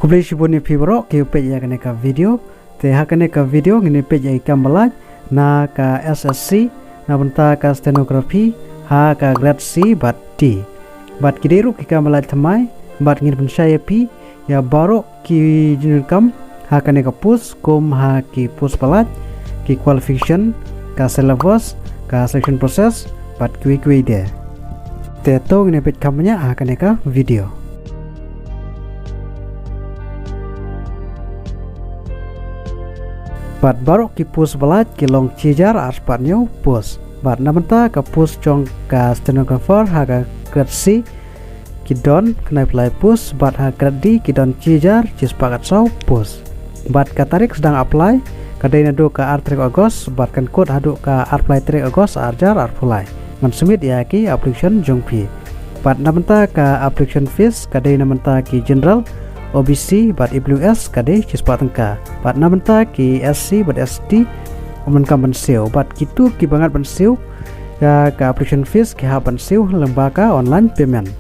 Kublai shibun ni pibro ke page ya ka video te hakane ka video ngini page ya kambalaj na ka SSC na benta ka stenografi ha ka grade C bat D bat kideru ki kambalaj thamai bat ngin pensyaya pi ya baro ki jinukam hakane ka pus kom ha ki pus balaj ki qualification ka syllabus ka selection process bat kui de te to ngini page kamnya hakane ka video. Bat baru ki pus balat ki long cijar arspatnya pus. Bat namenta ka pus cong ka stenographer haga kersi ki don kena apply pus. Bat ha kredi ki don cijar cis pakat sau pus. Bat ka tarik sedang apply kadai nado ka artrik agos. Bat kan kod hadu ka apply trik agos arjar arpulai. Man sumit ya ki application jongpi. Bat namenta ka application fees kadai namenta ki general OBC bat IWS kadai cispa tengka bat namenta ki SC bat SD omen kam bensiu bat kitu ki bangat bensiu ya ka application fees ki ha bensiu lembaga online payment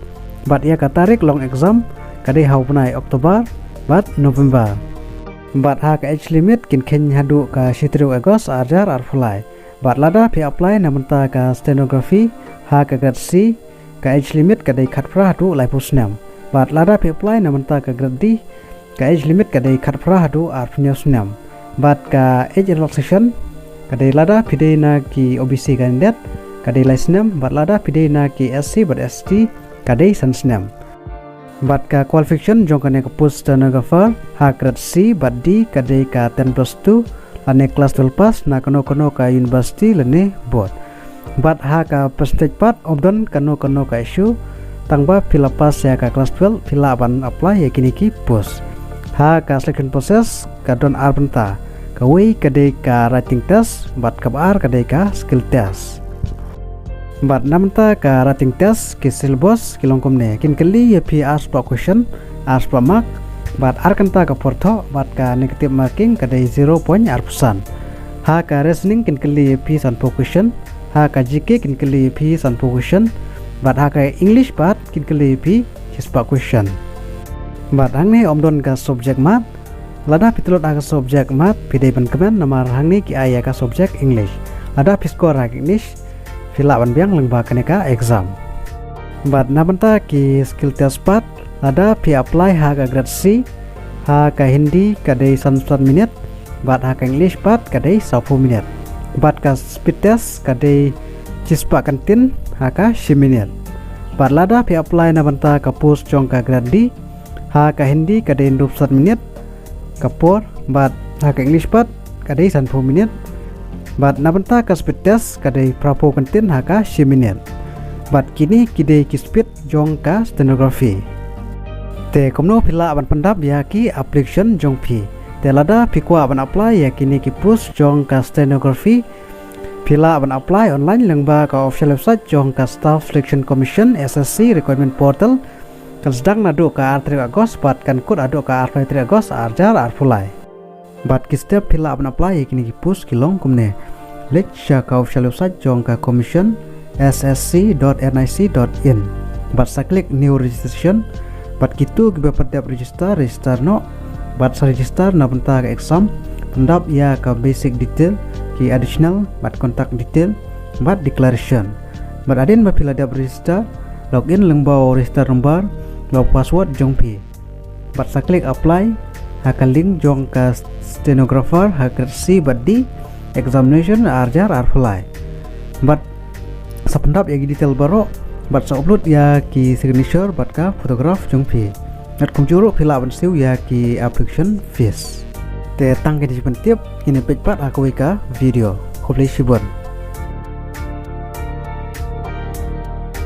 bat ya ka tarik long exam kadai hau punai Oktober bat November bat ha ka age limit kin ken hadu ka sitru Agos arjar arfulai bat lada pi apply namenta ka stenography ha ka grade ka age limit kadai khatpra hadu lai pusnam bat lada pi apply namenta ka grade ka age limit kadai khatpra hadu arfnya sunam bat ka age relaxation kadai lada pidai na ki OBC kandidat kadai licenam bat lada pidai na ki SC bat SD kadai sansnam bat ka qualification jong kane ka pus stenographer ha grade C bat D kadai ka 10+2 lane kelas 12 pass na kono ka university lane board bat ha ka percentage part obdon kono ka issue tangba pila pas ya ka kelas 12 pila ban apply ya kini ki pus ha ka selection process ka don arbenta ka wei kadai ka writing test bat ka bar kadai ka skill test bat namenta ka writing test ki syllabus ki longkom ne kin kali ya pi ask question ask mark bat arkanta ka portho bat ka negative marking kadai 0 point arpusan ha ka reasoning kin kali ya pi san question ha ka GK kin kali ya pi san question bat ha ka English bat kin kali pi cispa question bat hang ni omdon ka subject mat lada pitulot ka subject mat pidai ban kemen namar hang ni ki aya ka subject English lada piskor ha English fila ban biang lengba kene ka exam bat nabenta ki skill test bat lada pi apply ha ka grade C ha ka Hindi kadai 1 minit bat ha ka English bat kadai 10 minit bat ka speed test kadai cispa kantin haka siminit bat lada pi apply na banta ka pus cong ka grade D ha ka Hindi kadai 21 minit kapor bat ha ka English bat kadai 10 minit bat na banta ka speed test kadai prapo kantin haka siminit bat kini kidai ki speed jong ka stenography te komno pila ban pendap ya ki application jong pi te lada pi kwa ban apply ya kini ki pus jong ka stenography pila ban apply online lengba ka official website jong ka staff selection commission SSC requirement portal kan sedang nado ka artri Agos bat kan kod ado ka artri Agos arjar arfulai bat ki step pila ban apply kini ki pus kilong kumne lek sha ka official website jong ka commission ssc.nic.in bat sa klik new registration bat kitu ki bapatap register no bat sa register na benta ka exam pendap ya ka basic detail ki additional bat contact detail bat declaration bat adin bat pila dap register login lengbau register number log password jong pi bat sa klik apply haka link jong ka stenographer haka C bat D examination arjar arfulai bat sa pendap ya ki detail baro bat sa upload ya ki signature bat ka photograph jong pi bat kumjuru pila ban siu ya ki application fees te tang ke di pentip ini page part aku ka video. Kublai shibun.